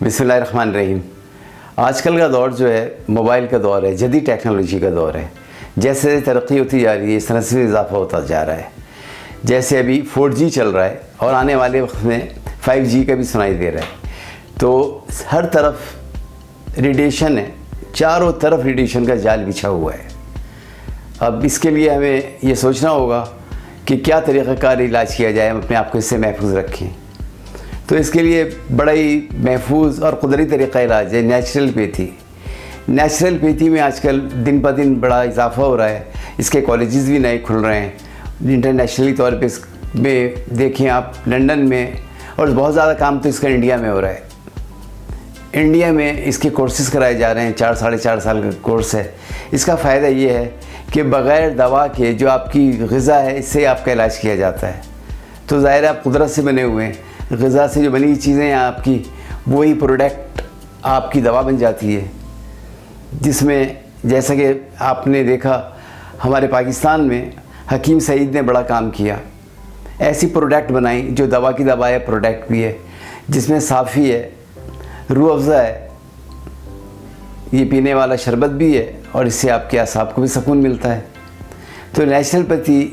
बिस्मिल्लाहिर्रहमानिर्रहीम। आजकल का दौर जो है मोबाइल का दौर है, जदीद टेक्नोलॉजी का दौर है। जैसे तरक्की होती जा रही है, इस तरह से इजाफा होता जा रहा है। जैसे अभी 4G चल रहा है और आने वाले वक्त में 5G का भी सुनाई दे रहा है। तो हर तरफ रेडिएशन है, चारों तरफ रेडिएशन का जाल बिछा हुआ है। अब इसके लिए हमें ये सोचना होगा कि क्या तरीक़ाकार इलाज किया जाए, हम अपने आप को इससे महफूज रखें। तो इसके लिए बड़ा ही महफूज और कुदरती तरीक़ा इलाज है नेचुरोपैथी। नेचुरोपैथी में आजकल दिन ब दिन बड़ा इजाफा हो रहा है। इसके कॉलेजेस भी नए खुल रहे हैं इंटरनेशनली तौर पे। इसमें देखें आप लंदन में, और बहुत ज़्यादा काम तो इसका इंडिया में हो रहा है। इंडिया में इसके कोर्सेज कराए जा रहे हैं, 4 साढ़े 4 साल का कोर्स है। इसका फ़ायदा ये है कि बग़ैर दवा के जो आपकी ग़िज़ा है, इससे आपका इलाज किया जाता है। तो ज़ाहिर है आप कुदरत से बने हुए हैं, ग़िज़ा से जो बनी हुई चीज़ें हैं आपकी, वही प्रोडक्ट आपकी दवा बन जाती है। जिसमें जैसा कि आपने देखा हमारे पाकिस्तान में हकीम सईद ने बड़ा काम किया। ऐसी प्रोडक्ट बनाई जो दवा की दवा है, प्रोडक्ट भी है, जिसमें साफ़ी है, रूह अफ़ज़ा है, ये पीने वाला शरबत भी है, और इससे आपके असाब को भी सुकून मिलता है। तो नेचुरोपैथी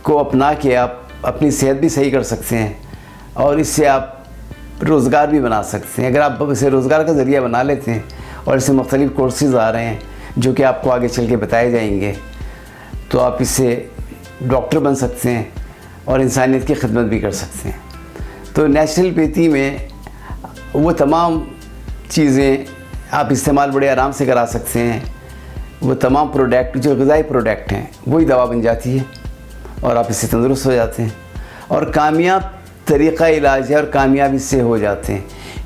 को अपना के आप अपनी सेहत भी सही कर सकते हैं और इससे आप रोज़गार भी बना सकते हैं। अगर आप इसे रोज़गार का ज़रिया बना लेते हैं, और इससे मुख्तलिफ़ कोर्सेज़ आ रहे हैं जो कि आपको आगे चल के बताए जाएंगे, तो आप इससे डॉक्टर बन सकते हैं और इंसानियत की खिदमत भी कर सकते हैं। तो नेचुरोपैथी में वो तमाम चीज़ें आप इस्तेमाल बड़े आराम से करा सकते हैं। वो तमाम प्रोडक्ट जो ग़िज़ाई प्रोडक्ट हैं वही दवा बन जाती है और आप इससे तंदुरुस्त हो जाते हैं। और कामयाब तरीक़ा इलाज है और कामयाब इससे हो जाते हैं,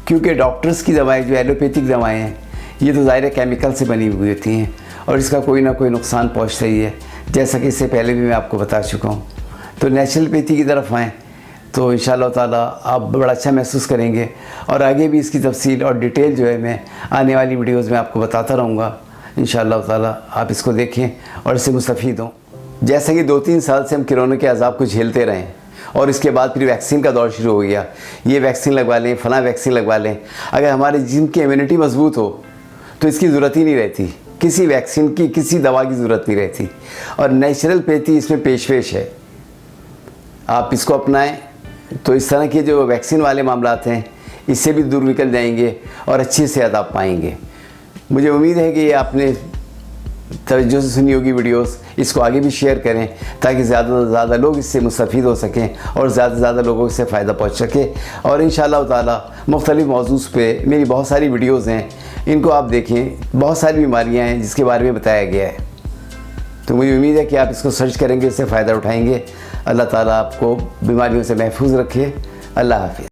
क्योंकि डॉक्टर्स की दवाएं जो एलोपैथिक दवाएं हैं, ये तो ज़ाहिर केमिकल से बनी हुई होती हैं और इसका कोई ना कोई नुकसान पहुंचता ही है, जैसा कि इससे पहले भी मैं आपको बता चुका हूं। तो नेचुरोपैथी की तरफ आएँ तो इंशाअल्लाह ताला आप बड़ा अच्छा महसूस करेंगे। और आगे भी इसकी तफसील और डिटेल जो है मैं आने वाली वीडियोज़ में आपको बताता रहूँगा। इंशाअल्लाह ताला आप इसको देखें और इससे मुस्तफ़ीद हों। जैसा कि 2-3 साल से हम कोरोना के अज़ाब को झेलते रहें और इसके बाद फिर वैक्सीन का दौर शुरू हो गया। ये वैक्सीन लगवा लें, फ़लाँ वैक्सीन लगवा लें। अगर हमारे जिस्म की इम्यूनिटी मजबूत हो तो इसकी ज़रूरत ही नहीं रहती, किसी वैक्सीन की, किसी दवा की ज़रूरत नहीं रहती। और नेचुरोपैथी इसमें पेश है। आप इसको अपनाएं तो इस तरह के जो वैक्सीन वाले मामलात हैं, इससे भी दूर निकल जाएंगे और अच्छी सेहत आप पाएंगे। मुझे उम्मीद है कि ये आपने तवज्जो से सुनी होगी वीडियोस। इसको आगे भी शेयर करें ताकि ज़्यादा से ज़्यादा लोग इससे मुस्तफ़ीद हो सकें और ज़्यादा से ज़्यादा लोगों से फ़ायदा पहुंच सके। और इंशाअल्लाह ताला मुख्तलिफ़ मौज़ूज़ पे मेरी बहुत सारी वीडियोस हैं, इनको आप देखें। बहुत सारी बीमारियां हैं जिसके बारे में बताया गया है। तो मुझे उम्मीद है कि आप इसको सर्च करेंगे, इससे फ़ायदा उठाएँगे। अल्लाह ताला आपको बीमारियों से महफूज रखे। अल्लाह हाफ़िज़।